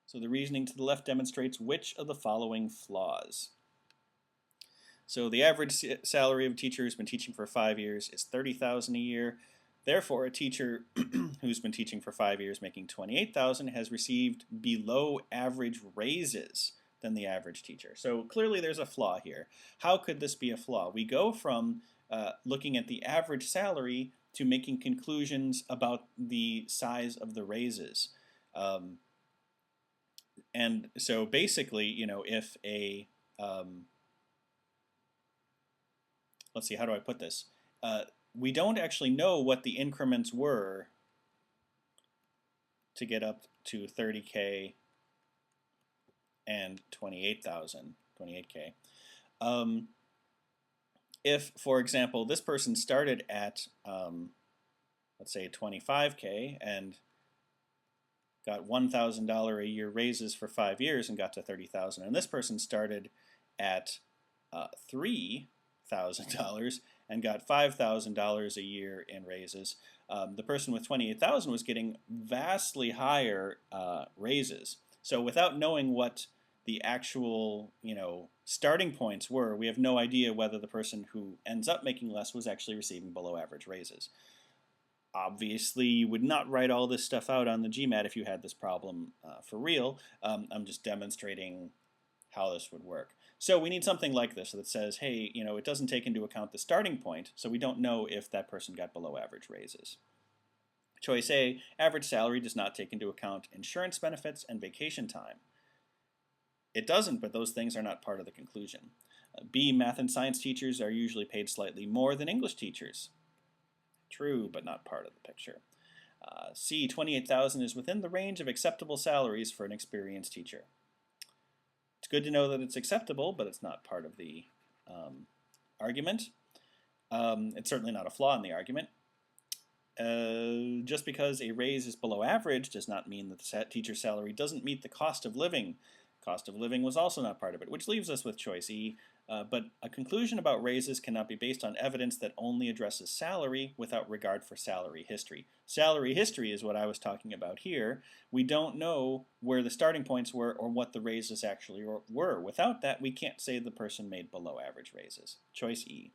So the reasoning to the left demonstrates which of the following flaws. So the average salary of a teacher who's been teaching for 5 years is $30,000 a year. Therefore, a teacher who's been teaching for 5 years making $28,000 has received below average raises than the average teacher. So clearly there's a flaw here. How could this be a flaw? We go from looking at the average salary to making conclusions about the size of the raises. And so basically, if a, let's see, how do I put this? We don't actually know what the increments were to get up to 30K and 28K. If, for example, this person started at, let's say 25K and got $1,000 a year raises for 5 years and got to 30,000, and this person started at $3,000 and got $5,000 a year in raises. The person with 28,000 was getting vastly higher raises. So without knowing what the actual, starting points were, we have no idea whether the person who ends up making less was actually receiving below average raises. Obviously, you would not write all this stuff out on the GMAT if you had this problem for real. I'm just demonstrating how this would work. So we need something like this that says, hey, it doesn't take into account the starting point, so we don't know if that person got below average raises. Choice A, average salary does not take into account insurance benefits and vacation time. It doesn't, but those things are not part of the conclusion. B, math and science teachers are usually paid slightly more than English teachers. True, but not part of the picture. C, 28,000 is within the range of acceptable salaries for an experienced teacher. It's good to know that it's acceptable, but it's not part of the argument. It's certainly not a flaw in the argument. Just because a raise is below average does not mean that the teacher's salary doesn't meet the cost of living. Cost of living was also not part of it, which leaves us with choice E. But a conclusion about raises cannot be based on evidence that only addresses salary without regard for salary history. Salary history is what I was talking about here. We don't know where the starting points were or what the raises actually were. Without that, we can't say the person made below average raises. Choice E.